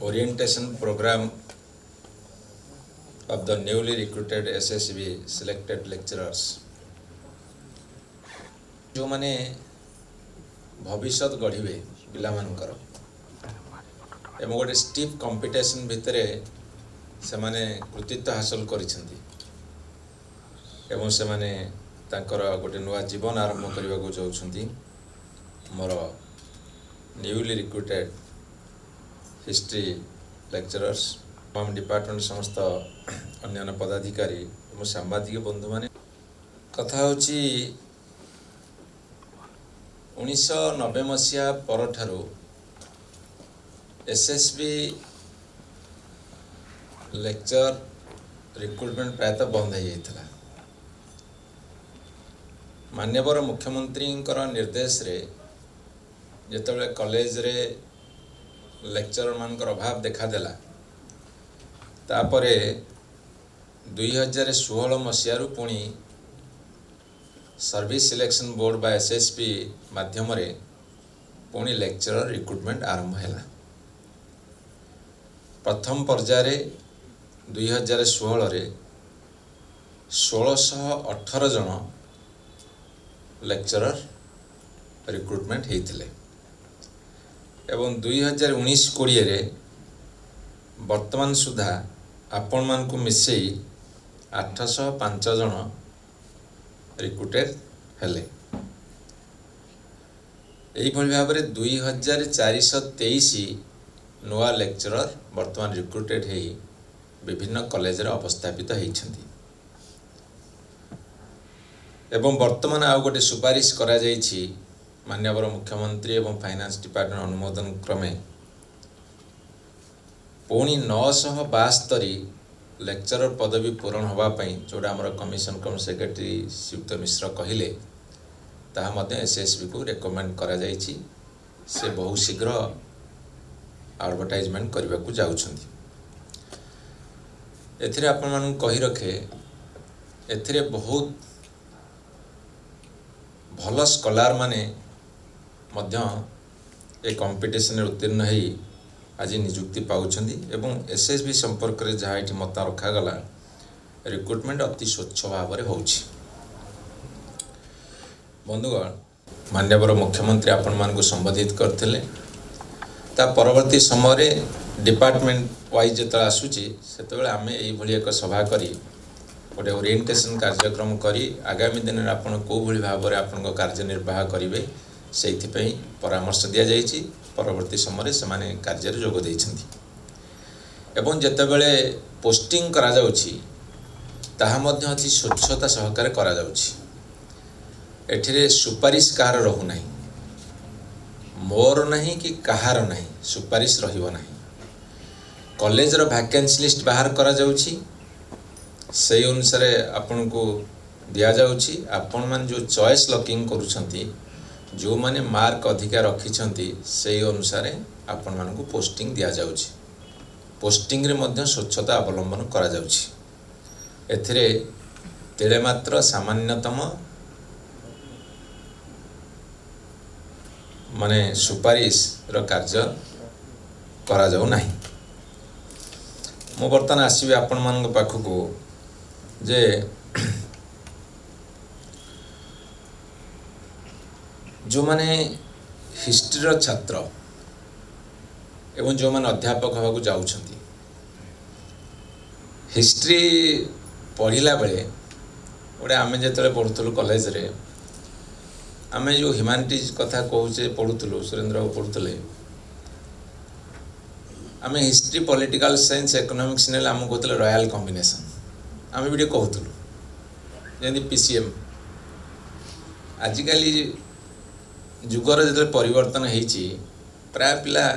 orientation program of the newly recruited SSB selected lecturers जो माने भविष्य गढ़े पिला मानकर एवं गोटे स्टीफ कंपटीशन भितर से माने कृतित्व हासिल करिसेंती एवं से माने तांकर गोटे नुआ जीवन आरंभ करने को चाहते मोर न्यूली रिक्रुटेड हिस्ट्री लेक्चरर्स हम डिपार्टमेंट समस्त अन्य पदाधिकारी एवं सांबादिक बंधु माने कथा होची 1990 मसीहा पर ठारू एसएसबी लेक्चर रिक्रुटमेंट प्रायतः बंद हो जाता मान्यवर मुख्यमंत्री निर्देश रे जिते कॉलेज रे लेक्चरर मानकर अभाव देखादेला तापरे 2016 मसीहारू पुणी सर्विस सिलेक्शन बोर्ड बा एसएसपी माध्यम रे पुणी लेक्चरर रिक्रुटमेंट आरंभ है। प्रथम पर्याय 2016 रे 1618 जन लेक्चरर रिक्रुटमेंट होते एवं 2019-20 रे वर्तमान सुधा आपण मान को मिसई 805 जन रिक्रुटेड हेले। यही भाव में 2423 नुआ लेक्चरर वर्तमान रिक्रुटेड हो विभिन्न कॉलेज रे अवस्थापित होइछन्ति एवं वर्तमान आउ गोटे सुपारिश करा जाइछि मान्यवर मुख्यमंत्री एवं फाइनेंस डिपार्टमेंट अनुमोदन क्रमे पुणी 972 लेक्चरर पदवी पूरण होगापाई जोड़ा आमर कमिशन कम सेक्रेटरी श्रीयुक्त मिश्र कहले ताहा एसएसबी को रेकमेंड करा जाइछि से बहुत शीघ्र एडवर्टाइजमेंट करने को जाउछन्ति। एथिरे आपण मानू कहि रखे एथिरे बहुत भल स्कॉलर माने मध्य ए कंपटीशन उत्तीर्ण हो आज निजुक्ति पाउछन्ति एवं एसएसबी संपर्क रे जहाँ ये मत रखागला रिक्रुटमेंट अति स्वच्छ भाव में होछि। बंधुगण मान्यवर मुख्यमंत्री आपण मान को संबोधित करथिले ता परवर्ती समय डिपार्टमेंट वाइज जो आसूची से आम ये एक सभा करी गोटे ओरिएंटेशन कार्यक्रम करी आगामी दिन में आपन को भली भाव में आपन कार्यनिर्वाह करेंगे से परामर्श दि जाइए परवर्ती समय से माने कार्य जोग देइछन्ति एवं जेतेबेले पोस्टिंग करा जाउछि ताहा मध्य अछि स्वच्छता सहकार करा जाउछि एठिरे सुपारिश कार रहु नाही मोर नहीं कि कहार नहीं सुपारिश रहिबो नाही कॉलेज रो वैकेंसी लिस्ट बाहर करा जाउछि से अनुसार आपन को दिया जाउछि आपण मान जो चॉइस लॉकिंग करूछन्ति जो माने मार्क अधिका रखिछन्ति से अनुसार आपण मान को पोस्टिंग दिया जाउछि पोस्टिंग रे मध्य स्वच्छता अवलंबन करा जाउछि एथिरे तेले मात्र सामान्यतम माने सुपारिश रो कार्य करा जाउ नाही। मो बर्तमान आसीबे आपण मान पाखको जे जो माने हिस्ट्री रो छात्र एवं जो माने अध्यापक हवा को जाउछन्ति हिस्ट्री पढ़िला बेले गोटे आमे जेतले पढ़ुथुलु कॉलेज रे आमे जो ह्यूमैनिटीज कथा कहूचे पढ़ुथुलु सुरेंद्र बाबू पढ़ुथुले आमे हिस्ट्री पॉलिटिकल साइंस इकोनॉमिक्स नेले आम कहते रॉयल कॉम्बिनेशन आमे भी कहूथुलु जेंति पीसीएम आजिकल जुगर जो परिवर्तन होती प्राय पिला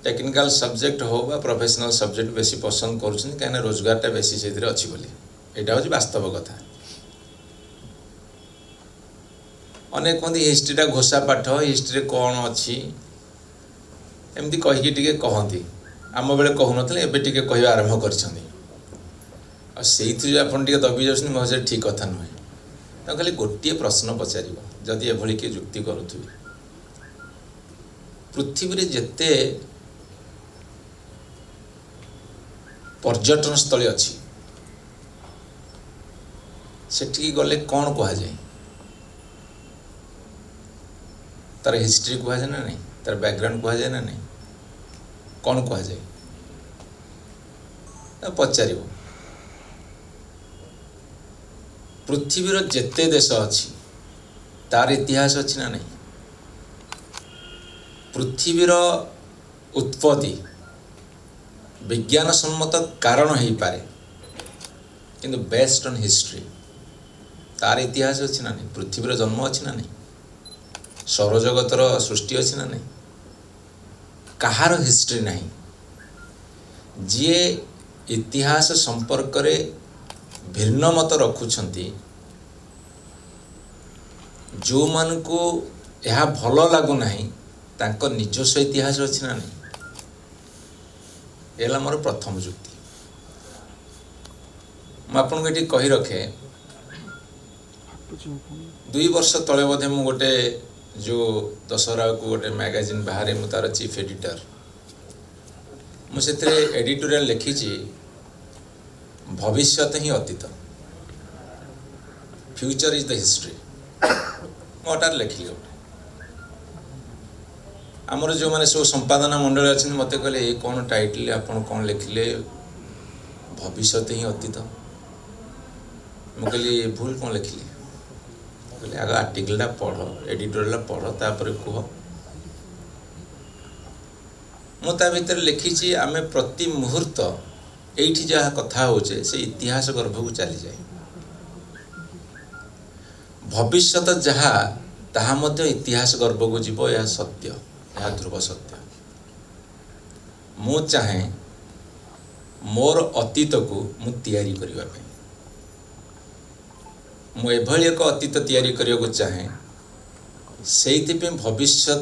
टेक्निकल सब्जेक्ट हो बा प्रोफेशनल सब्जेक्ट बेसी पसंद करुछन कहीं रोजगारटा बेसी से अच्छी बोली यहाँ हूँ वास्तव कथा अनेक कहते हिस्ट्रीटा घोषा पाठ हिस्ट्री कौन अच्छी एमती कहीकि टिके कहती आम बेले कहूनते एबे टिके कहवा आरंभ कर दबी जाऊँ मो ठीक कथा नुहे तो खाली गोटे प्रश्न पचार जदि एभली किए जुक्ति करुथि पृथ्वी रे जेते पर्यटन स्थली अच्छी सेठी गले कौन कह जाए तार हिस्ट्री कह जाए ना नहीं तार बैकग्राउंड कह जाए ना नहीं कौन कह जाए पचार पृथ्वीर जेते देश अच्छी तार इतिहास अच्छी ना नहीं पृथ्वीर उत्पत्ति विज्ञान सम्मत कारण हो पारे किंतु बेस्ड ऑन हिस्ट्री तार इतिहास अच्छी ना नहीं पृथ्वीर जन्म अच्छी ना नहीं सौरजगतर सृष्टि अच्छी ना नहीं कहार हिस्ट्री नहीं जी इतिहास संपर्क रे भिन्न मत रखुछंती जो मान को यह भल लागू नहीं तांको निजस्व इतिहास अच्छी ना नहीं एला मोर प्रथम जुक्ति मैं आपको ये कही रखे 2 वर्ष तले बोधे मु गोटे जो दशहरा को गोटे मैगजीन बाहर मु तार चीफ एडिटर मुझे एडिटोरियल लिखी भविष्य ही अतीत फ्यूचर इज द हिस्ट्री मोटार लिखिली गोटे आमर जो मैंने सब संपादना मंडल अच्छे मत कहले ये कौन टाइटल आप कौन लिखिले भविष्य ही अतीत मुझे कहली भूल कौन लिखिली कहले आग आर्टिकलटा पढ़ एडिटोरियल पढ़ तापर कह मुझे भितर लिखी आम प्रति मुहूर्त एठी जहाँ कथा होचे से इतिहास गर्भ को चली जाए भविष्यत जहाँ ताहा मध्य इतिहास गर्भ को जीव यह सत्य यह ध्रुव सत्य मु चाहे मोर अतीत को मु तैयारी करने मु एभली एक अतीत तैयारी करने को चाहे से भविष्य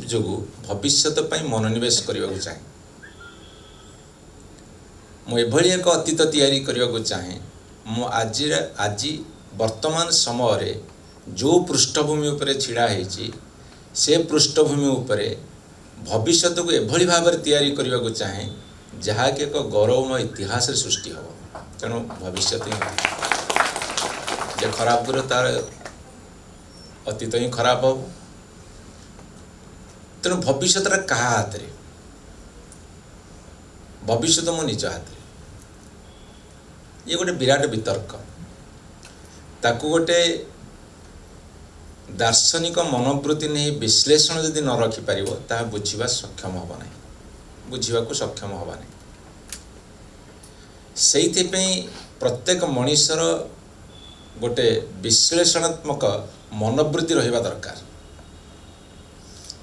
जो भविष्यत मनोनिवेश करने को चाहे मु एभली एक अतीत तैयारी करने को चाहे मु आज वर्तमान समय रे जो पृष्ठभूमि उपरे छिड़ा है से पृष्ठभूमि उपरे भविष्यत को एभली भाव तैयारी करने को चाहे जहाँ कि एक गौरवमय इतिहास सृष्टि हो तेणु भविष्य जे खराब करे तार अतीत ही खराब हो तेणु भविष्य क्या हाथ रे भविष्य मो निज हाथ रे ये गोटे विराट वितर्क ताकू गोटे दार्शनिक मनोवृत्ति नहीं विश्लेषण यदि न रखिपर ता बुझा सक्षम हम ना बुझा सक्षम हम ना से प्रत्येक मनुष्यर गोटे विश्लेषणात्मक मनोवृत्ति रहिबा दरकार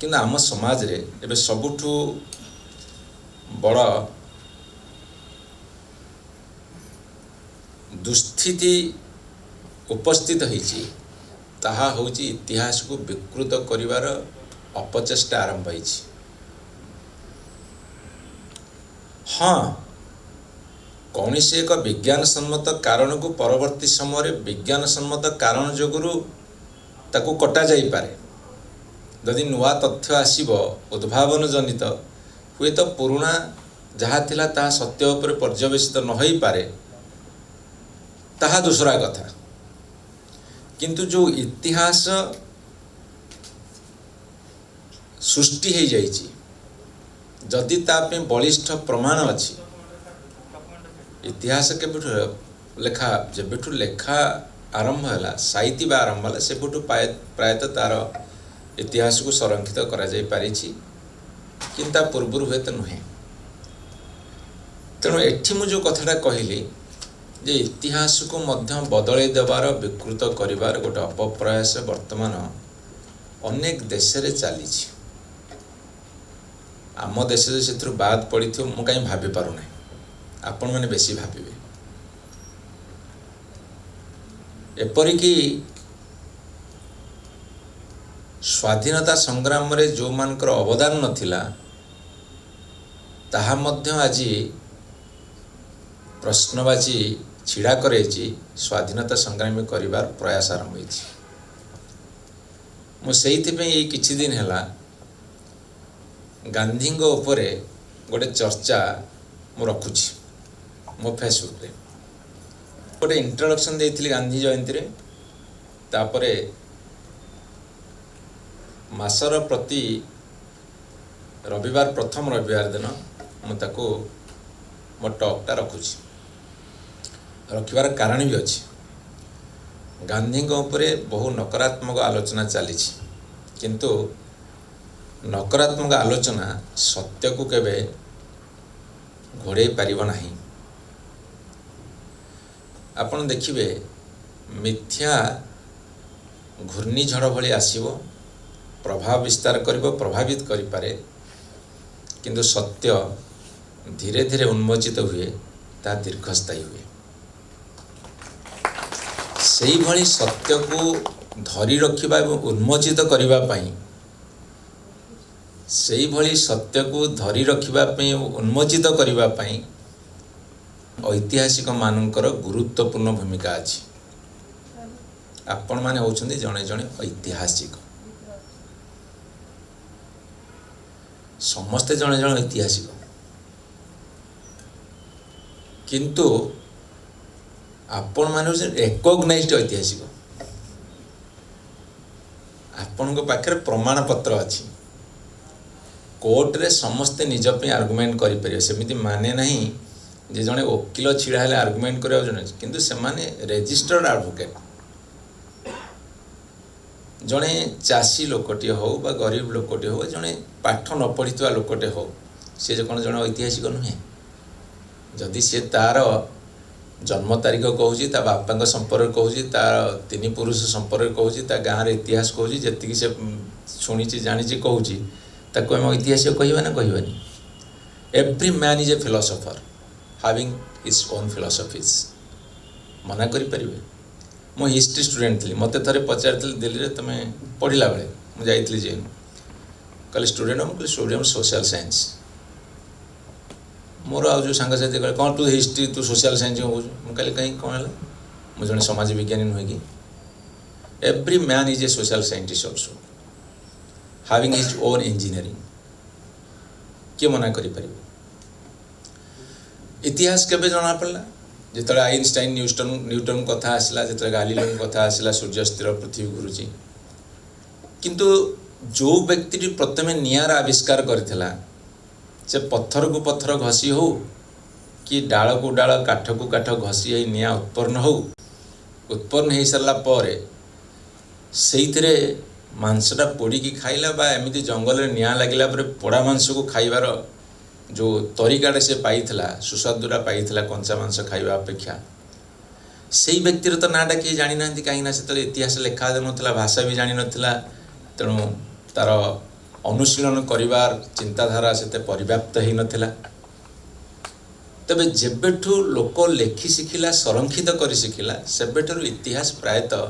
किंतु आम समाज रे एबे सबुठु बड़ दुस्थिति उपस्थित होइछि ताहा होउछि इतिहास को विकृत करिवार अपचेष्टा आरंभ होइछि हाँ कौन से एक विज्ञान सम्मत कारण को परवर्ती समय विज्ञान सम्मत कारण जोगुरु ताकू कटा जाई पारे यदि नुआ तथ्य आसीबो उद्भावन जनित हुए तो पुराना जहाँ थिला ताहा सत्य उपर पर्यवेसित न होई पारे ताहा दूसरा कथा किंतु जो इतिहास सृष्टि हो जाइछि जदि तापे बलिष्ठ प्रमाण अच्छी इतिहास के लेखा जेबेठु लेखा आरंभ है साहित्य बा आरंभ है से प्रायतः तार इतिहास को संरक्षित करा जाई पारिछि किंतु पूर्व हुए तो नुहे तेणु एठी मु जो कथाटा कहली जे इतिहास को मध्य बदलै देवार विकृत करिवार गोटे अपप्रयास वर्तमान अनेक देश रे चली आम देश से बाद पड़ी मु कहीं भाभी पारुना आपण मैंने बेसी भाविबे एपरिकी स्वाधीनता संग्राम रे जो मानकर अवदान नथिला ताहा मध्य आज प्रश्नवाची छिड़ा करेछि स्वाधीनता संग्राम करिवार प्रयास आरंभ होइछि मु सेइथिपे एई किछि दिन हैला गांधी उपरे गोटे चर्चा मु रखुची मो फेसबुक रे गोटे इंट्रोडक्शन देइथिली गांधी जयंती रे तापरे मासर प्रति रविवार प्रथम रविवार दिन मु ताको मो टॉकटा रखुची रखिबार कारण भी अच्छी गांधी उपरे बहु नकारात्मक आलोचना चली किंतु नकारात्मक आलोचना सत्य को केबे घोड़े पारिब नाही। आपण देखिबे मिथ्या घूर्णिझड़ भली आसीबो प्रभाव विस्तार करिबो प्रभावित करि पारे किंतु सत्य धीरे धीरे उन्मोचित हुए ता दीर्घस्थायी हुए। सेही भली सत्य को धरी रखिबा एवं उन्मोचित करिबा पई सेही भली सत्य को धरी रखिबा पई उन्मोचित करिबा पई ऐतिहासिक मानकर गुरुत्वपूर्ण भूमिका अछि। आपण माने होउछन्ती जणे जणे ऐतिहासिक समस्ते जणे जणे ऐतिहासिक किंतु आपण माने रिकॉग्नाइज्ड ऐतिहासिक आपण को पाखरे प्रमाण पत्र अछि कोर्ट रे समस्ते निज पे आर्गुमेंट करि परियो सेमिति माने नहीं जे जणे वकील छिड़ा हेले आर्गुमेंट करियो जणे किंतु से माने रजिस्टर्ड एडवोकेट जणे चासी लोकटी हो बा गरीब लोकटी हो जणे पाठ न पढ़ितवा लोकटे हो से जे कोन जणे ऐतिहासिक नुहे जदि से तार जन्म तारीख कहूँ ता बापा संपर्क कहूँ तार तीन पुरुष संपर्क कहूँ ता गाँव इतिहास कहूँ जी से शुणी जानी कहूँ ताको हम ऐतिहासिक कहवा ना कहवानी। Every man is a philosopher having his own philosophies मना करि परिबे। मो हिस्ट्री स्टूडेंट थी मते थरे पचार दिल्ली रे तमे पढ़िला बेले मु जाइतली जे कहले स्टूडेंट हम कहले स्टूडेंट सोशल साइंस मोर आ जो सांग साथी कहले कौन तू हिस्ट्री तू सोशल साइंस हो मु कहले कहीं कौन है मु जने समाज विज्ञानी नुहे कि every man is A social scientist also having his own engineering के मना करि परिबे। इतिहास केबे जना पड़ला जिते आइनस्टाइन न्यूटन कथा आसला जिते गालीलियो कथा आसला सूर्य स्थिर पृथ्वी घुरुची किंतु जो व्यक्ति प्रथमे नियार आविष्कार करथिला से पत्थर को पत्थर घसी हो कि डाल को डाल काठ को काठ घसी निया उत्पन्न हो उत्पन्न हो सारा पर से मांसटा पोड़ी खाइला बा एमती जंगल में निया लगिला पर पोड़ा मांस को खाइबार जो तरीकाटे से पाइथिला सुस्वादुरा पाइथिला कंचा मांस खाइबा अपेक्षा से व्यक्तिर तो नाटा किए जानी ना कहीं से इतिहास लेखा नथिला भाषा भी जानी नथिला तेणु तार अनुशीलन करिवार चिंताधारा से पर्याप्त ही नथिला। तबे जेबेठू लोक लेखि शिखिला संरक्षित करी शिखिला सेबेठू इतिहास प्रायतः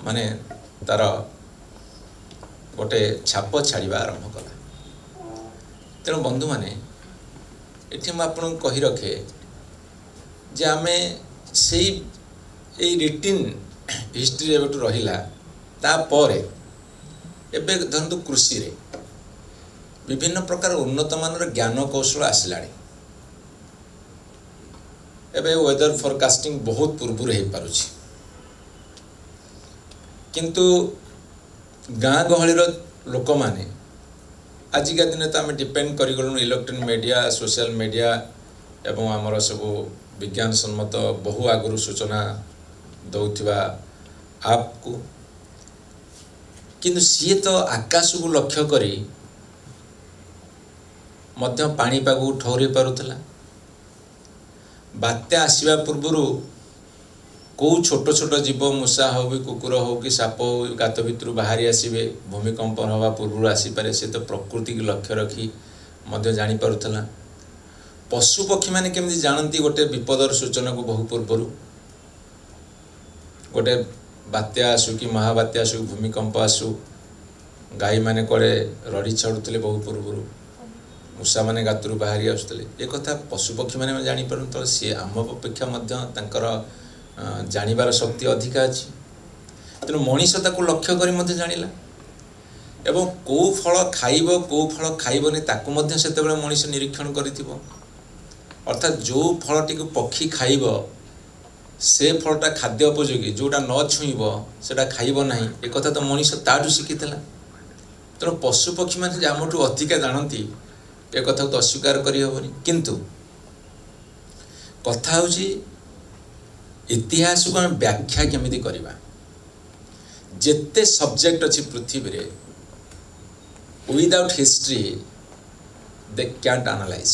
माने तार गोटे छाप छाड़िबा आरंभ कला। तेणु बंधु माने एठी हम आपन कहि रखे जे आमे सेई ए रिटिन हिस्ट्री एबेठू रहिला ता परे एबे धरतु कृषि रे विभिन्न प्रकार उन्नत मानर ज्ञान कौशल आसलाणी एबे वेदर फोरकास्टिंग बहुत पूर्व हो पारुछि किंतु गाँ गहलीर लोक माने आजिका दिन तो आम डिपेंड कर इलेक्ट्रॉनिक मीडिया सोशल मीडिया एवं आमर सब विज्ञान सम्मत बहु आगु सूचना दौथिबा आप को किंतु सी तो आकाश को लक्ष्य करी मध्य पाणीपाग ठहरी पारुला बात्या आसवा पूर्वर कौ छोट छोट जीव मूषा हो भी कुकुर हो कि साप हो गात भितर बाहरी आसवे भूमिकंप हवा पूर्व आसीपे से तो प्रकृति की लक्ष्य रखी मध्य जानी पारुला। पशु पक्षी माने केमती जानती गोटे विपदर सूचना को बहु पूर्वर गोटे बात्या आसु कि महाबात्या आसु भूमिकंप आसु गाई माने कड़े रड़ी छाड़ुले बहु पूर्व मूषा माने गातरू बाहरी आसुले एक कथा पशुपक्षी मैंने जापर तो सी आम अपेक्षा जानिबार शक्ति अधिका अच्छी तेणु मनीष ताको लक्ष्य करी जानिला एवं कौ फल खाइब कौ फल खाइबनी ताकू मध्य सेतेबेले मनीष निरीक्षण करिथिबो अर्थात जो फलटी को पक्षी खाइब से फलटा खाद्य उपयोगी, जोटा न छुईब सेटा खाइब नहीं, एक कथा तो मनीष ताठू शिखिला। तेणु पशु पक्षी मैंने आमठू अधिका जानती ए कथा तो अस्वीकार करहबनी। किंतु कथा हूँ इतिहास को आम व्याख्या केमिति करवा। जेते सब्जेक्ट अच्छी पृथ्वी रे without history they cantt analyse.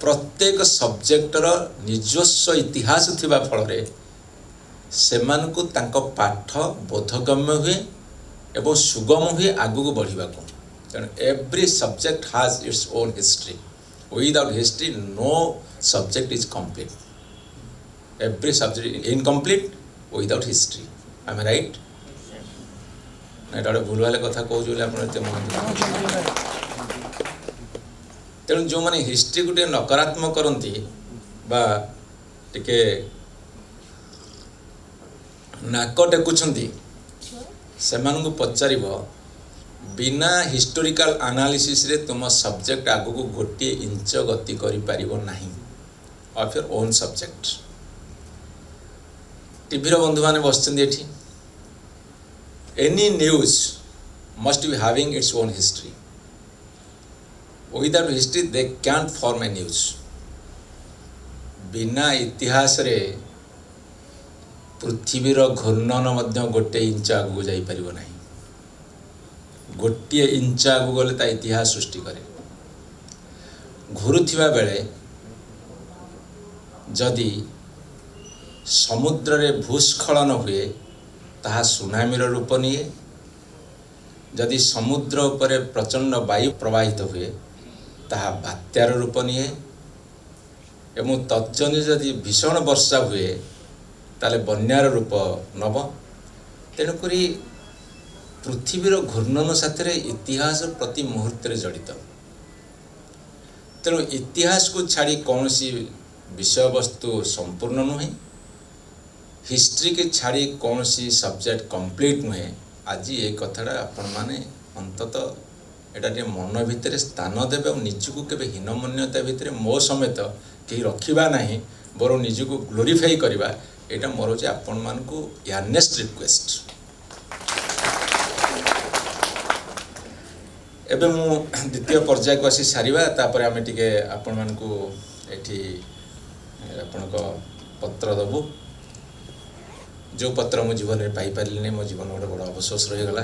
प्रत्येक सब्जेक्टर निजस्व इतिहास थिबा फल रे सेमानकु तांको पाठ बोधगम्य हुए एवं सुगम हुए आगु को बढ़िबा को। तेणु every subject has its own history. Without history no subject is complete. Every subject incomplete without history. I am right? ना गोटे भूल भाल कथा कहते। तेणु जो मैंने हिस्ट्री को नकारात्मक करती बा टिके नाक टेकुछंती सेमानकु पचारिब बिना हिस्टोरिकल एनालिसिस रे तुम सब्जेक्ट आगु को गोटे इंच गति करि परिबो नाही of your own subject. TV रो बंधु माने बसचंदी एठी। Any news must be having its own history. Without history they can't form a news. बिना इतिहास रे पृथ्वीर घूर्णन मध्य गोटे इंच आगु जाई परिबो नाही। गोटे इंच आगु गले ता इतिहास सृष्टि करे। घुरुथिबा बेले जदि समुद्र रे भूस्खलन हुए ताहा सुनामीर रूप निए। जदि समुद्र उपरे प्रचंड वायु प्रवाहित हुए ताहा बात्यार रूप निए। एवं तत्जन्य जदि भीषण वर्षा हुए ताले बन्यार रूप नब। तेणुकरी पृथ्वीर घूर्णन साथे इतिहास प्रति मुहूर्त जड़ित। तेणु इतिहास को छाड़ी कौन सी विषय वस्तु संपूर्ण नुहे। हिस्ट्री के छाड़ी कौन सी सब्जेक्ट कंप्लीट नुहे। आज ये कथाटा आपण माने अंततः एटा मन भितर स्थान देवे और निजको केबे हीनमन्यता भितर मो समेत कहीं रखा नहीं बर निजको ग्लोरीफाई करवा। एटा मोर होचे आपण मानकु यार्नेस्ट रिक्वेस्ट। एबे मु द्वितीय पर्याय को आसी सारिबा तापर आमे टिके आपण मानकु एठी आपनको पत्र दबु। जो पत्र मो जीवन में पाई पारिली नहीं, मो जीवन गोटे बड़ा अफसोस रही गला।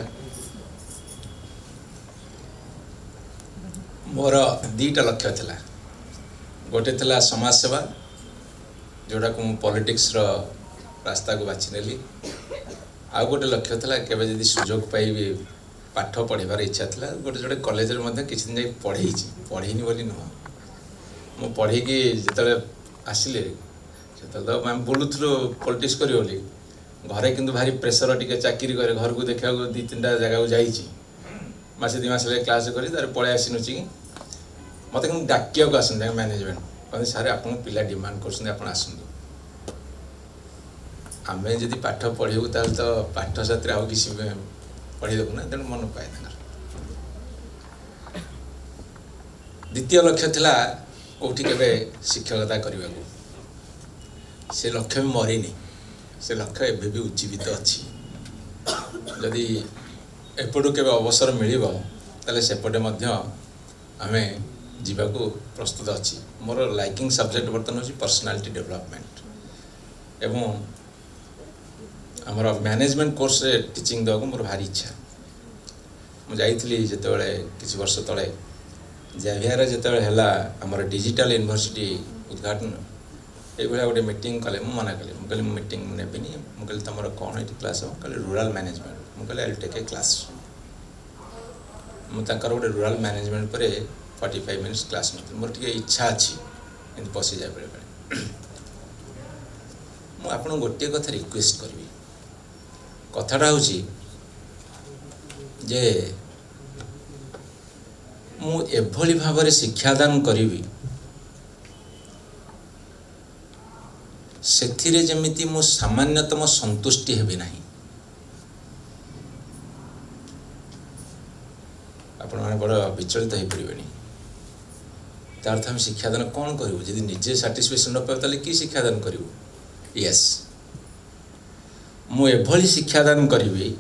मोर दीटा लक्ष्य थिला। गोटे थिला समाज सेवा जोड़ा को पॉलिटिक्स रो रास्ता को बाछि नेली। आ गोटे लक्ष्य थिला केबे जदी सुजोग पाइबी पाठ पढ़िबार इच्छा थिला। गोटे जोड़े कॉलेज रे मध्ये किछि दिन पढ़ीनी बोली नुह। मु पढ़ी कि जेतले आसिले सेतले तो मैं बोलुथलो पॉलिटिक्स करी बोली। घरे किंतु भारी प्रेसर टिके चाकरी करे। घर को देखा दी तीन जगह को जाइए मासे दी मास क्लास करी तार पलि आसी मत कि डाकिया को आस मैनेजमेंट कहते सारे आप पिला डिमांड कर आम जदि पाठ पढ़ू तो पाठ साथ आउ किसी पढ़ी देबू ना। तेणु मन पाए। द्वितीय लक्ष्य थिला कोठी केबे शिक्षकता करने को। से लक्ष्य भी मरीनी। से लक्ष्य एबे भी उज्जीवित अच्छी। जदि एपटू केबे अवसर मिलिबो ताले सेपटे मध्य आमे जीवाको प्रस्तुत अच्छी। मोर लाइकिंग सब्जेक्ट बर्तमान होची पर्सनालिटी डेवलपमेंट एवं आमर मैनेजमेंट कोर्स रे टीचिंग देवा को मोर भारी इच्छा। मुझे जाइली जिते किसी वर्ष तले जेवियर जिते है आमर डिजिटल यूनिवर्सिटी उद्घाटन ये गोटे मीटिंग कले मना कली। मुझे मीटिंग नेबिनी। मुझे तुम कौन ये क्लास हम कहले रूरल मैनेजमेंट। मुझे आई टेक ए क्लास। मुझे गोटे रूरल मैनेजमेंट पर 45 मिनिट्स क्लास नहीं। मोर टे इच्छा अच्छी पशि जाए बेले बेले। मुझे गोटे कथा रिक्वेस्ट करी। कथाटा हूँ जे मु एभली भाव शिक्षादान करी से जमिति मु सामान्यतम संतुष्टि हेबी नहीं। आपण माने बड़ विचलित हो पड़े। अर्थ आम शिक्षादान कौन करूँ जदि निजे साटिस्फैक्शन न पाए ताले कि शिक्षादान करूँ यस मु एभली शिक्षादान करी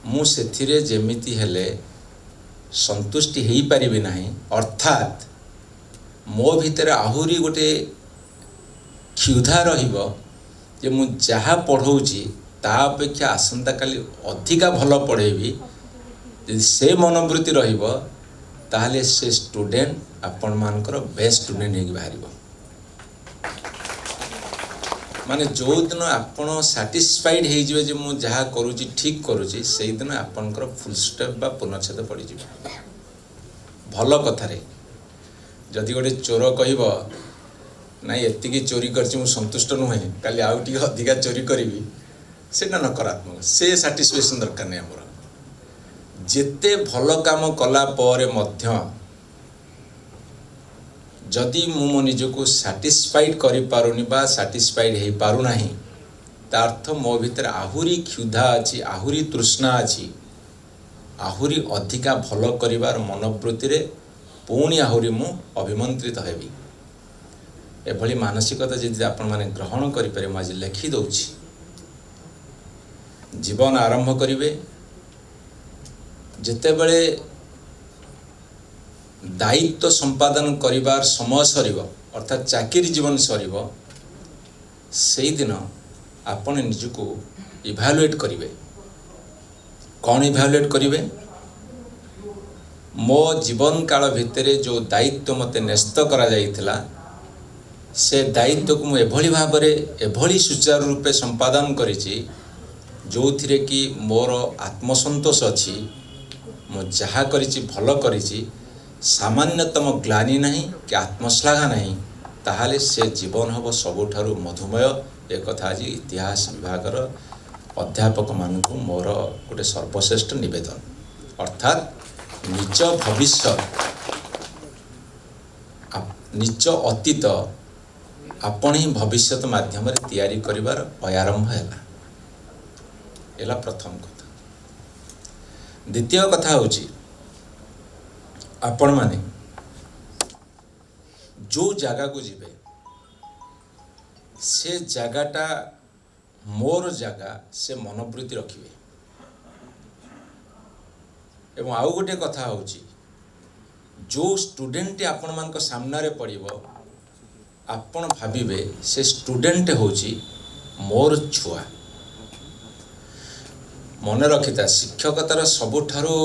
मु सेथिरे जेमिति हेले संतुष्टि हेई पारिबि नाही अर्थात मो भितर आहुरी गोटे क्षुधा रहिबो जे मु जहाँ पढ़ौची ता अपेक्षा आसंता काली अधिका भल पढ़ेबी यदि से मनोवृत्ति रहिबो ताहले से स्टूडेंट आपण मानकर बेस्ट स्टूडेंट हेकि बाहरिबो माने जो दिन आपण सैटिस्फाइड हो जिवे जे मु जहाँ करूची ठीक करूची से दिन आपनकर फुल स्टॉप बा पूर्णच्छेद पड़ जिवे भल कथारे जदि गोटे चोर कहब नाई एतिकी चोरी कर संतुष्ट नुहे काली आउ टी अधिका चोरी करी से नकारात्मक से साटिस्फैक्शन दरकार नहीं आमर जेते भल काम कला परे मध्य जदि मु मो निजको साटिस्फाइड करि पारुनी बा साटिस्फाइड हे पारु नाही ता अर्थ मो भीतर आहुरी क्षुधा अछि आहुरी तृष्णा अछि आहुरी अधिका भल करिवार मनोवृत्ति रे पुणी आहुरी मु अभिमंत्रित हेबी एभली मानसिकता जदि आपण माने ग्रहण करि पारे म आज लिखि दउछि जीवन आरंभ करिवे जेते बेले दायित्व संपादन करिवार समय सरीब अर्थात चाकरी जीवन सरीब से दिन आपण निजको इभालुएट करिवे कौन इभालुएट करिवे मो जीवन काल भितरे जो दायित्व मते न्यस्त करा जाइथिला से दायित्व को मु एभली भाबरे एभली सुचारू रूपे संपादन करिछि जो थिरे कि मोर आत्मसंतोष अछि मो जहा करिछि भल करिछि सामान्यतम ग्लानि नहीं कि आत्मश्लाघा नहीं ताहले से जीवन हम सबुठारु मधुमय एक कथा आज इतिहास विभागर अध्यापक मानक मोर गोटे सर्वश्रेष्ठ निवेदन अर्थात निज भविष्य निज अतीत आपण ही भविष्य माध्यम तैयारी करिवार आरंभ है प्रथम कथा द्वितीय कथा होची आपण माने जो जगह को जीवे से जगाटा मोर जगह से मनोवृत्ति रखिए एवं आउ गोटे कथा होची जो स्टूडेंट आपण मान को सामना रे पड़िबो आपण भाबिबे से स्टूडेंट होची मोर छुआ मन रखिता शिक्षकतार सबुठारु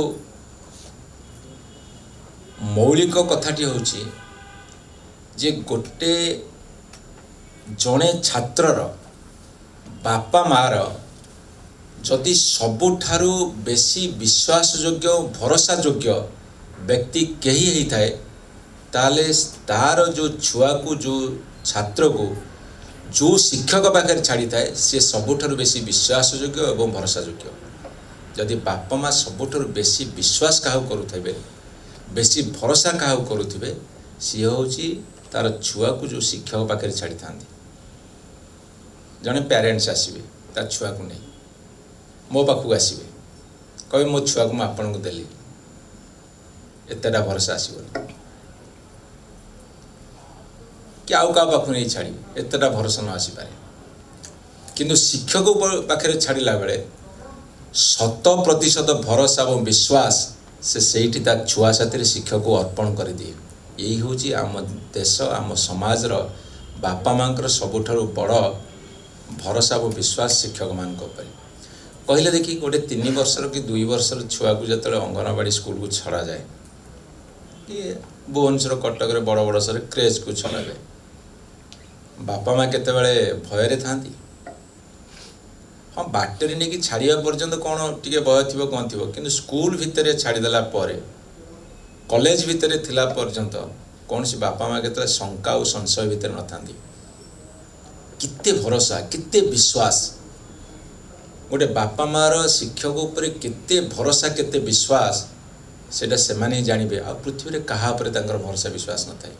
मौलिक कथाटी होची जे गोटे जड़े छात्रर बापा मार जदि सबुठारु बेसी विश्वास योग्य भरोसा योग्य व्यक्ति कही ही थाए ताले तार जो छुआ को जो छात्र को जो शिक्षक पाखे छाड़ी थाए सी सबुठारु बेसी विश्वास योग्य एवं भरोसा योग्य जदि बापा माँ सबुठारु बेसी विश्वास क्या करुथे बेसी भरोसा क्या करुथे सी हूँ तार छुआ को जो शिक्षक पाखे छाड़ी था जड़े पेरेंट्स आसवे तार छुआ को नहीं मो पाखक आसवे कहे मो छुआ को आपन को देली एतटा भरोसा आसब कि आउ क्या पाख नहीं छाड़ी एतटा भरोसा न आसीपारे किंतु शिक्षक पाखे छाड़ा बेले 100% भरोसा और विश्वास से सेठी ता छुआ साथी शिक्षक को अर्पण कर दिए यही हूँ आम देश आम समाज बापा माँ सबुठारु बड़ भरोसा और विश्वास शिक्षक मान कहले देखी गोटे 3 वर्षर कि 2 वर्षर छुआ को जो अंगनवाड़ी स्कूल को छड़ा जाए कि भुवनेश्वर कटक बड़ बड़ सर क्रेज को छड़ा जाए बापा माँ केते भय था हाँ बाटर नहीं कि छाड़ा पर्यंत कौन टे भय थी कौन थी कि स्कूल भितर छाड़देला कॉलेज भितर थिला पर्यंत कौन सी बापा माँ के शंका और संशय भितर न था किते भरोसा किते विश्वास गोटे बापा मार शिक्षक उपर केते भरोसा केते विश्वास सेटा से माने जानिबे आ पृथ्वी रे कहा पर तांकर भरोसा विश्वास न थाए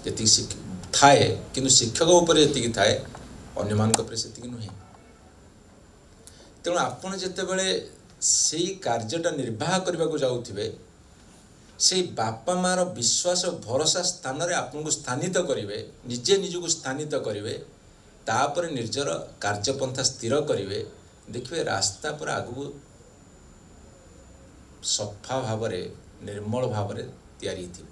जति थाए किंतु शिक्षक उपर जति थाए अन्य मान को सेति नुहे तेणु आपण जेते बेले सेई कार्यटा निर्वाह करबा को जाउथिबे से बापा मार विश्वास भरोसा स्थान रे आपको स्थानित करेंगे, निजे निजक स्थानित करेंगे, तापर निजर कार्यपंथा स्थिर करेंगे, देखिए रास्ता पर आगू सफा भाव निर्मल भाव तैयारी थी।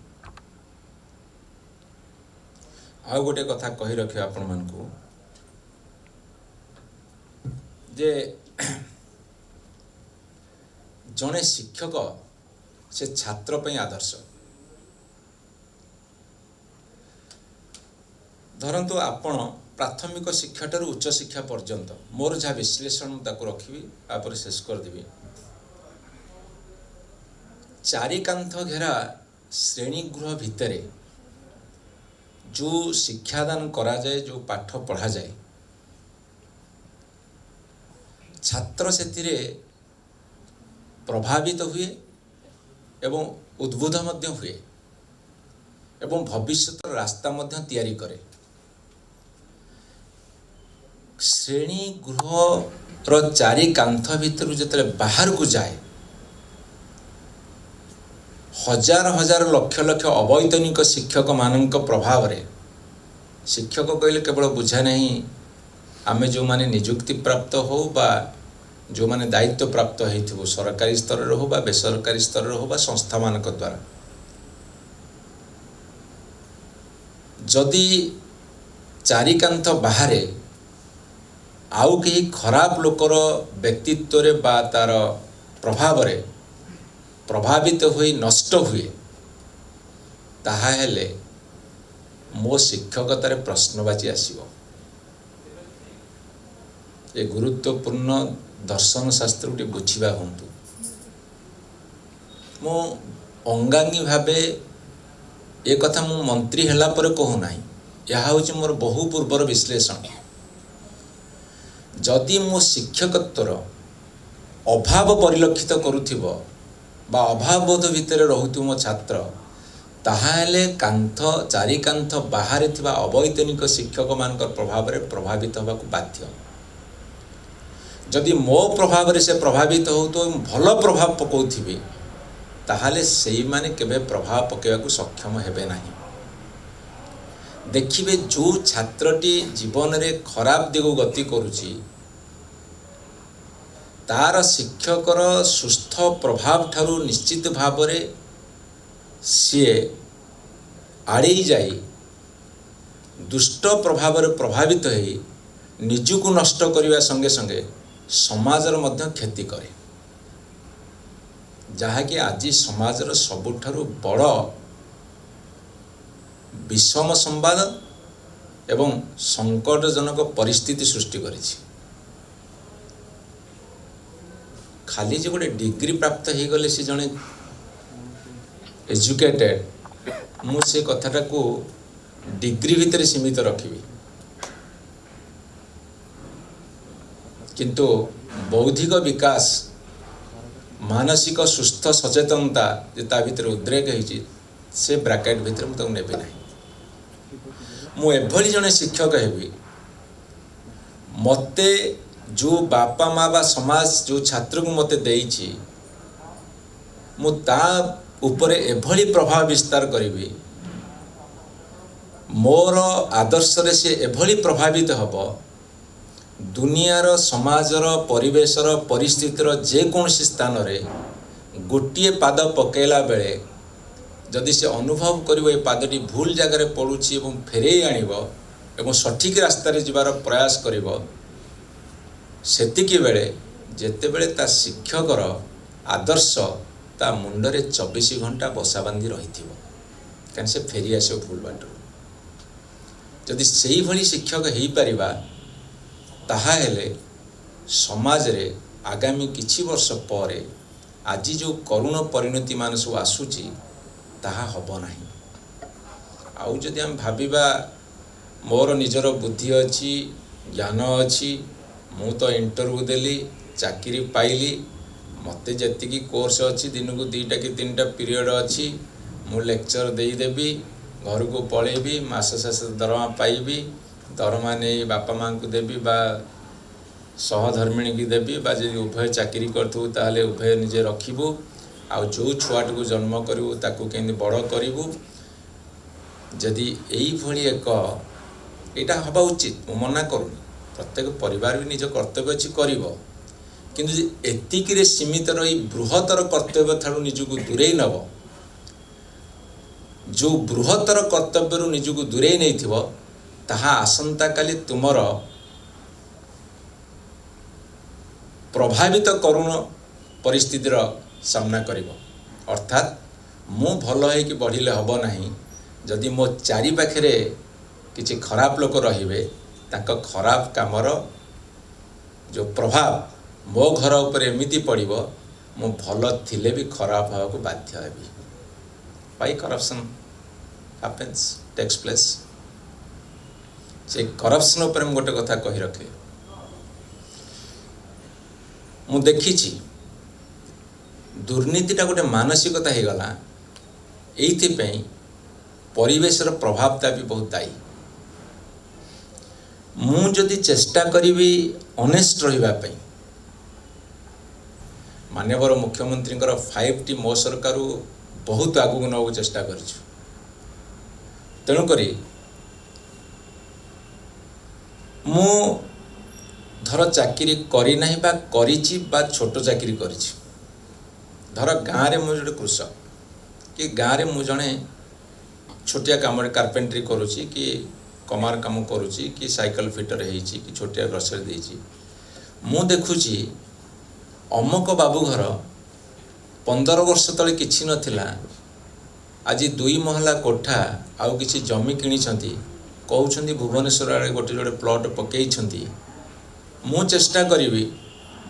आउ गोटे कथा कही रखे आपण मानकु जे जड़े शिक्षक से छात्र पे आदर्श। धरतु आपण प्राथमिक शिक्षा ठारू उच्च शिक्षा पर्यंत मोर जहाँ विश्लेषण ताको रखी आप शेष करदेवी। चारिकांथ घेरा श्रेणीगृह भितर जो शिक्षादान करा जाए, जो पाठ पढ़ा जाए, छात्र से प्रभावित हुए एवं उद्बुद्ध मध्य हुए एवं भविष्य रास्ता मध्य तैयारी करे। श्रेणी गृह चारि कांथ भितर जिते बाहर को जाए, हजार हजार लक्ष लक्ष अवैतनिक शिक्षक मानक प्रभाव रे, शिक्षक कहले केवल बुझा नहीं आमे जो माने नियुक्ति प्राप्त हो बा जो माने दायित्व प्राप्त हो सरकारी स्तर रे हो बा बेसरकारी स्तर रे हो बा संस्था मानक द्वारा, जदि चारिकांथ बाहर आउ कहीं खराब लोकर व्यक्तित्व रे बा तार प्रभाव रे प्रभावित हुई नष्ट हुए, ताहा हेले मो शिक्षकतार प्रश्नबाची आसीबो। ये गुरुत्वपूर्ण दर्शन शास्त्र गोटे बुझा हूँ। मो अंगांगी भावे ए कथा मु मंत्री हैला पर कहूना, यह हूँ मोर बहु पूर्वर विश्लेषण। जदि मो शिक्षकत्वर अभाव परिलक्षित करुथिबो बा अभाव बोध भितर रहूथु मो छात्र, ताहाले कांथ चारि कांथ बाहर थिबा अवैतनिक शिक्षक मानकर प्रभाव रे प्रभावित होबा को बाध्य। जदि मो प्रभाव रे से प्रभावित हो तो भल प्रभाव पकाउथिबे, ताहाले सेही माने केबे प्रभाव पकेवा को सक्षम हेबे नाही। देखिबे जो छात्रटी जीवन रे खराब दिगो गति करूची, तार शिक्षकर सुस्थ प्रभाव ठारू निश्चित भाव रे सीए आड़े जाई दुष्ट प्रभाव रे प्रभावित होई निजको नष्ट करने संगे संगे समाजर मध्य क्षति करे, जहाँकि आज समाजर सबुठारु बड़ विषम संवाद एवं संकटजनक परिस्थिति सृष्टि करिछि। खाली जो गोटे डिग्री प्राप्त हो गले से जड़े एजुकेटेड, मुझे कथाटा को डिग्री भितर सीमित रखी, किंतु बौद्धिक विकास मानसिक सुस्थ सचेतनता जे ता भितर उद्रेक होती से ब्राकेट भितर मुझे नेबी ना। मु एभली जड़े शिक्षक हेबी, मते जो बापा माँ बा समाज जो छात्र को मते देइछि, मु ता ऊपर एभली प्रभाव विस्तार करी, मोर आदर्श रे से एभली प्रभावित हब, दुनियार समाजर परिवेशर परिस्थितिर जेकोसी स्थान रे गोटे पाद पकेला बेले जदि से अनुभव करिवो ए पादटी भूल जगार पड़ुछि एवं फेरे आनिबो एवं सठिक रास्ता रे जिबार प्रयास करिवो, सेतिकी बेले जेते बेले ता शिक्षकर आदर्श ता मुंडरे 24 घंटा बसा बांधी रहिथिबो, कान से फेरी आसो भूल बाटो। जदि सेही भली शिक्षक हेई परिबा, ताहा हेले समाज रे आगामी किछि वर्ष परे आज जो करुण परिणति मान सब आसुची ताहा हबो नाही। आउ जदि हम भाबिबा मोर निजर बुद्धि अछि ज्ञान अछि, मु तो इंटरव्यू देली चाकरी पाइली, मते जतिकी कोर्स अच्छी दिन को 2टा कि 3टा पीरियड अच्छी, मु लेक्चर देदेवी घर को पलैबी, मास शेष दरमा पाइबी, दरमा नहीं बापा माँ को देवी बा सहधर्मिणी की देवी बा जी उभय चाकरी करूँ ताहले उभय निजे रखिबू आउ जो छुआटी को जन्म करू ताकू केंदी बड़ करू जदि यही एक यहाँ हवा उचित मु मना करूनी प्रत्येक परिवार भी निज कर्तव्य अच्छी कर किंतु एतिकी सीमित रही बृहत्तर कर्तव्य ठारू निजक दूरे नब जो बृहत्तर कर्तव्य निजक दूरे नहीं थिबो ताहा आसंता काली तुमर प्रभावित करुण परिस्थितिर सामना करिवो अर्थात मु भल है कि बढ़िले हब नहीं जदि मो चारि पाखरे किछि खराब लोक रहिबे ताका खराब कामर जो प्रभाव मो घर उपर एमिति पड़िबो मु भल थिले भी खराब होगा बाध्य हेबी why corruption happens takes place से करप्शन उपर हम गोटे कथा कहि रखे मु देखिछि दुर्नीतिटा गोटे मानसिकता हो गला एइथिपई परिवेशर प्रभावता भी बहुत दायी मु जदि चेष्टा करी ऑनेस्ट रहिबा पई माननीय मुख्यमंत्री 5T मो सरकार बहुत आगू नवा चेष्टा करिछु तेणुक मु धर चाकरी करी नहीं बा करिछि बा छोट चाकरी करिछि धर गाँव रे मु जो कृषक कि गाँव रे मु जणे छोटिया काम कार्पेंट्री करुछि कि कमार काम करुछि कि साइकिल फिटर हेछि कि छोटिया ग्रोसरी देछि मु देखुछि अमुक बाबू घर 15 वर्ष तले किछि नथिला आज 2 महला कोठा आउ किछि जमी किनिछंती कहउछंती भुवनेश्वर आड़े गोटे जोड़े प्लॉट पकेइछंती मु चेष्टा करिवि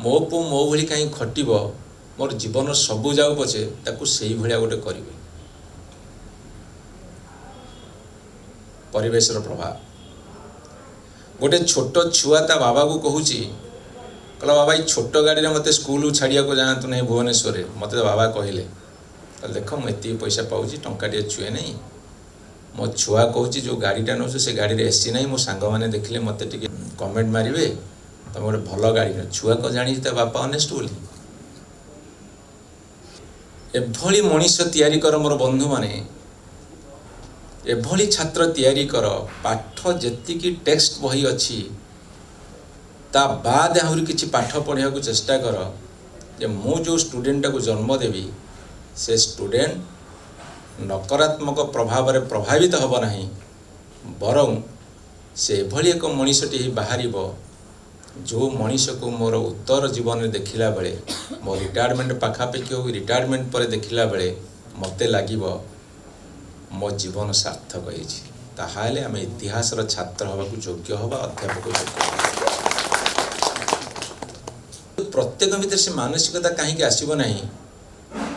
मो पु मो भली काई खटिबो मोर जीवन सबु जाऊ पछे ताकू सेही भलिया गोटे करिवि परिवेशर प्रभाव गोटे छोट छुआ ता बाबा को कहूची कहला बाबा ये छोट गाड़ी में मते स्कूल छाड़िया को जातु नहीं भुवनेश्वर मते तो बाबा कहले देख मुझे पैसा पाऊँ टंकाटे छुए नहीं मो छुआ कहूँ जो गाड़ीटा नौ से गाड़ी रे एसी नहीं मो सांग मैंने देखले मते टिके कमेंट मारे तुम गोटे भल गाड़ी न छुआ को जानी तो बापा ऑनेस्ट बोली एभली मनीष तैयारी कर मोर बंधु माने एभली छात्र तैयारी कर पाठ जेतिकी टेक्स्ट बही अच्छी ता बाद आहरी किछि पाठ पढ़िया को चेष्टा कर जे मु जो स्टूडेंट को जन्म देवी से स्टूडेंट नकारात्मक प्रभाव रे प्रभावित हब नहीं बरं से भली एक मनीषटी बाहर जो मनीष को मोर उत्तर जीवन में देखला बेले मो रिटायरमेंट पाखापाखि हो रिटायरमेंट पर देखला बेले मते लागिबो मो जीवन सार्थक होइछि आम इतिहास छात्र हवा योग्य हवा अध्यापक योग्य प्रत्येक भीतर से मानसिकता कहीं आसब ना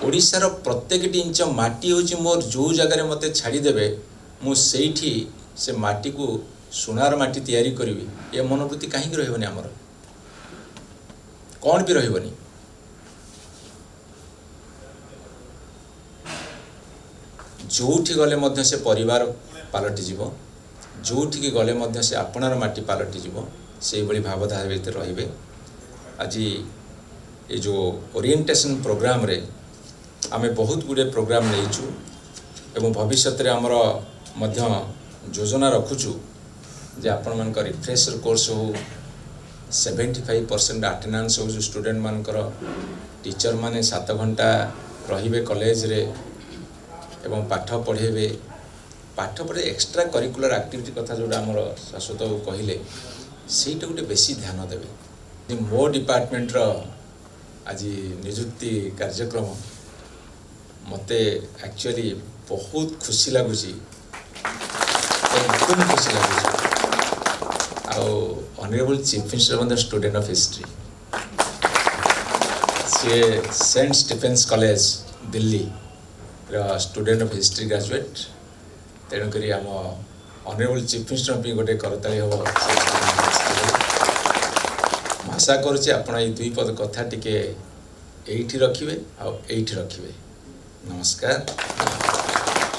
ओडिशार प्रत्येक इंच माटी हूँ मोर जो जगार मते छाड़देवे मुझे से माटी को सुनार माटी तैयारी करी ये मनोवृत्ति कहीं रही आमर कौन भी रही जोठी गले मध्य से परिवार पलटि जीव जोठी गले मध्य से आपणार माटी पलटि जीव से भली भावधारा भीतर रहिबे आज ये जो ओरिएंटेशन प्रोग्राम रे आमे बहुत गुड़े प्रोग्राम लेइछु एवं भविष्य रे हमर मध्य योजना रखुछु जे आपण मान रिफ्रेशर कोर्स हो 75% अटेंडेंस हो जो स्टूडेंट मानकर टीचर माने 7 घंटा रहिबे कॉलेज रे एवं पाठ पढ़ेबे पाठ पढ़े एक्स्ट्रा करिकुलर एक्टिविटी कथा जोड़ा हमर शाश्वत कहले सेटा गोटे बेसी ध्यान देबे मो डिपार्टमेंट रो आज नियुक्ति कार्यक्रम मते एक्चुअली बहुत खुशी लगुची एकदम खुशी लगुची honourable chief minister student of history सी Saint Stephen's college Delhi student of history graduate तेणुक आम ऑनरेबल चीफ मिनिस्टर भी गोटे करताली हम आशा करुचे आपण ये 2 पद कथा टिके एठी रखिबे आ एठी रखिबे। नमस्कार।